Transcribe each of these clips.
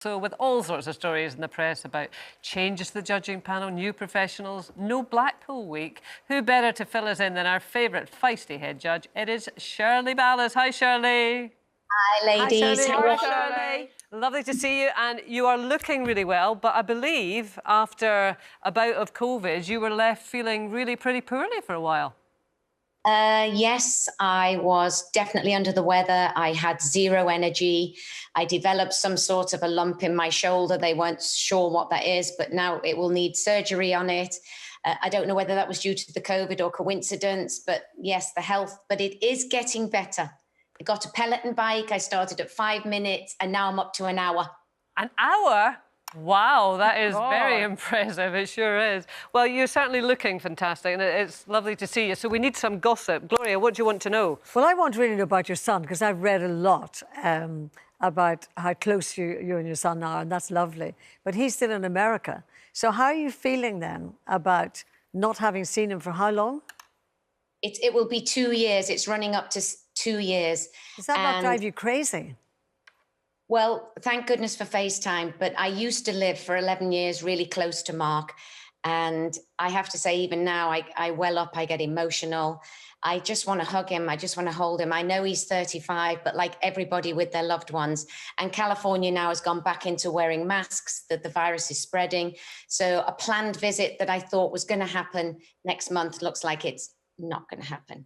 So with all sorts of stories in the press about changes to the judging panel, new professionals, no Blackpool week, who better to fill us in than our favourite feisty head judge? It is Shirley Ballas. Hi, Shirley. Hi, ladies. Hi, Shirley. Lovely to see you, and you are looking really well, but I believe after a bout of COVID, you were left feeling really pretty poorly for a while. Yes, I was definitely under the weather. I had zero energy. I developed some sort of a lump in my shoulder. They weren't sure what that is, but now it will need surgery on it. I don't know whether that was due to the COVID or coincidence, but yes, the health, but it is getting better. I got a peloton bike. I started at 5 minutes and now I'm up to an hour. An hour? Wow, that is very impressive. It sure is. Well, you're certainly looking fantastic, and it's lovely to see you. So we need some gossip. Gloria, what do you want to know? Well, I want to really know about your son, because I've read a lot about how close you and your son are, and that's lovely. But he's still in America. So how are you feeling then about not having seen him for how long? It will be 2 years. It's running up to 2 years. Does that not drive you crazy? Well, thank goodness for FaceTime, but I used to live for 11 years really close to Mark. And I have to say, even now, I well up, I get emotional. I just want to hug him. I just want to hold him. I know he's 35, but like everybody with their loved ones. And California now has gone back into wearing masks, that the virus is spreading. So a planned visit that I thought was going to happen next month looks like it's not going to happen.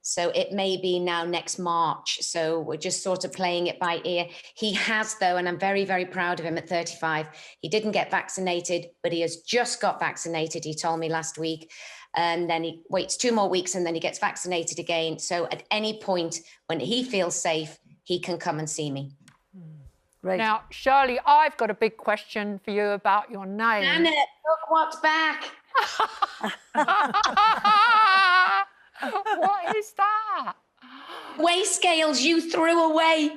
So it may be now next March. So we're just sort of playing it by ear. He has, though, and I'm very, very proud of him at 35. He didn't get vaccinated, but he has just got vaccinated, he told me last week. And then he waits 2 more weeks and then he gets vaccinated again. So at any point when he feels safe, he can come and see me. Right. Now, Shirley, I've got a big question for you about your name. Janet, look what's back. What is that? Weigh scales you threw away.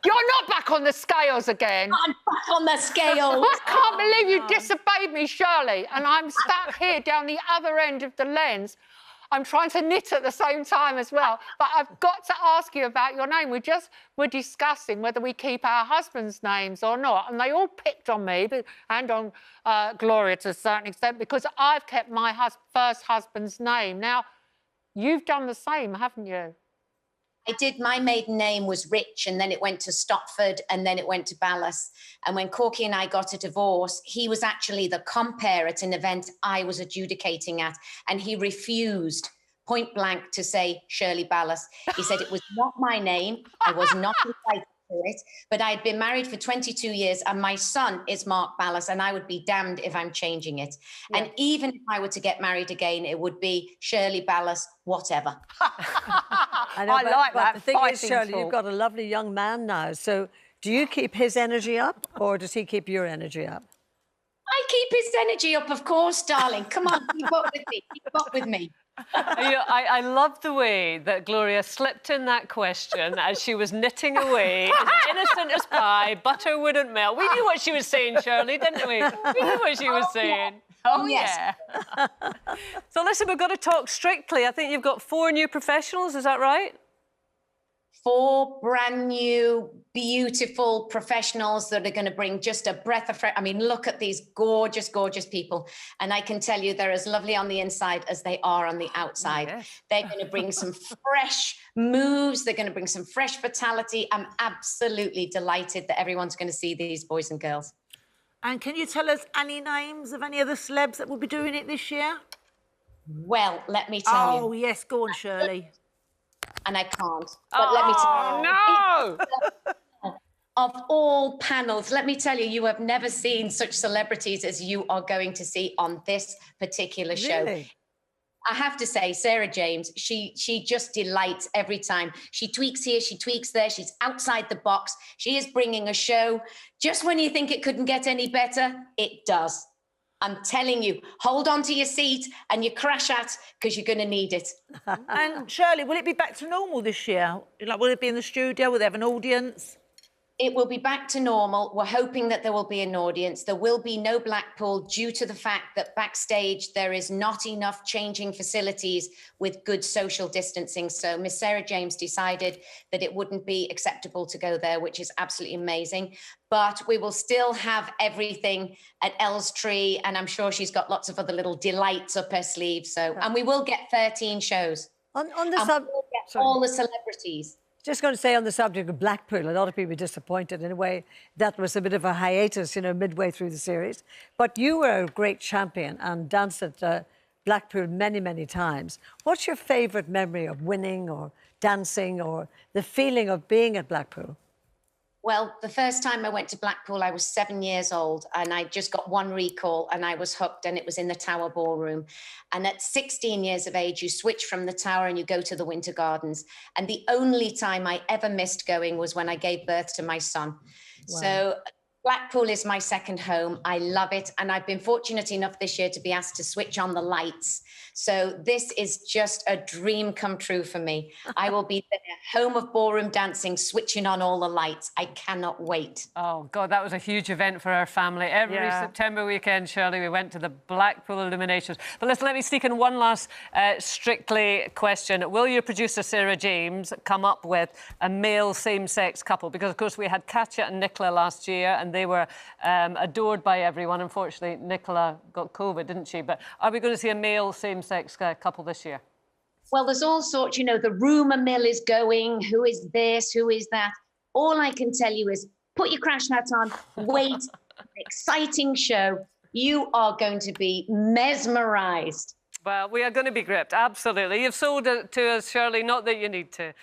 You're not back on the scales again. I'm back on the scales. I can't believe you disobeyed me, Shirley. And I'm sat here down the other end of the lens. I'm trying to knit at the same time as well. But I've got to ask you about your name. We're discussing whether we keep our husbands' names or not. And they all picked on me and on Gloria to a certain extent because I've kept my first husband's name. Now, you've done the same, haven't you? I did. My maiden name was Rich, and then it went to Stopford, and then it went to Ballas. And when Corky and I got a divorce, he was actually the compere at an event I was adjudicating at, and he refused point blank to say Shirley Ballas. He said it was not my name. I was not entitled to it, but I'd been married for 22 years, and my son is Mark Ballas, and I would be damned if I'm changing it. Yeah. And even if I were to get married again, it would be Shirley Ballas, whatever. I like that. The thing is, Shirley, you've got a lovely young man now. So do you keep his energy up or does he keep your energy up? I keep his energy up, of course, darling. Come on, keep up with me. Keep up with me. You know, I love the way that Gloria slipped in that question as she was knitting away, as innocent as pie, butter wouldn't melt. We knew what she was saying, Shirley, didn't we? We knew what she was saying. Yeah. Oh, yes. Yeah. So, listen, we've got to talk strictly. I think you've got 4 new professionals, is that right? 4 brand new, beautiful professionals that are going to bring just a breath of fresh. I mean, look at these gorgeous, gorgeous people. And I can tell you they're as lovely on the inside as they are on the outside. Oh, yes. They're going to bring some fresh moves. They're going to bring some fresh vitality. I'm absolutely delighted that everyone's going to see these boys and girls. And can you tell us any names of any other celebs that will be doing it this year? Well, let me tell you. Oh, yes, go on, Shirley. And I can't. But let me tell you. No! Of all panels, let me tell you, you have never seen such celebrities as you are going to see on this particular show. Really? I have to say, Sarah James, she just delights every time. She tweaks here, she tweaks there. She's outside the box. She is bringing a show. Just when you think it couldn't get any better, it does. I'm telling you, hold on to your seat and you crash out because you're going to need it. And Shirley, will it be back to normal this year? Like, will it be in the studio? Will they have an audience? It will be back to normal. We're hoping that there will be an audience. There will be no Blackpool due to the fact that backstage there is not enough changing facilities with good social distancing. So Miss Sarah James decided that it wouldn't be acceptable to go there, which is absolutely amazing. But we will still have everything at Elstree, and I'm sure she's got lots of other little delights up her sleeve. So, and we will get 13 shows. On the And we'll get all the celebrities. Just going to say on the subject of Blackpool, a lot of people were disappointed in a way. That was a bit of a hiatus, you know, midway through the series. But you were a great champion and danced at Blackpool many, many times. What's your favourite memory of winning or dancing or the feeling of being at Blackpool? Well, the first time I went to Blackpool, I was 7 years old and I just got one recall and I was hooked, and it was in the Tower Ballroom. And at 16 years of age, you switch from the Tower and you go to the Winter Gardens. And the only time I ever missed going was when I gave birth to my son. Wow. So Blackpool is my second home. I love it. And I've been fortunate enough this year to be asked to switch on the lights. So this is just a dream come true for me. I will be there, home of ballroom dancing, switching on all the lights. I cannot wait. Oh, God, that was a huge event for our family. Every September weekend, Shirley, we went to the Blackpool Illuminations. But listen, let me sneak in one last Strictly question. Will your producer, Sarah James, come up with a male same-sex couple? Because, of course, we had Katya and Nicola last year, and they were adored by everyone. Unfortunately, Nicola got COVID, didn't she? But are we going to see a male same-sex couple this year? Well, there's all sorts, you know, the rumour mill is going. Who is this? Who is that? All I can tell you is put your crash hat on, wait, exciting show. You are going to be mesmerised. Well, we are going to be gripped, absolutely. You've sold it to us, Shirley, not that you need to.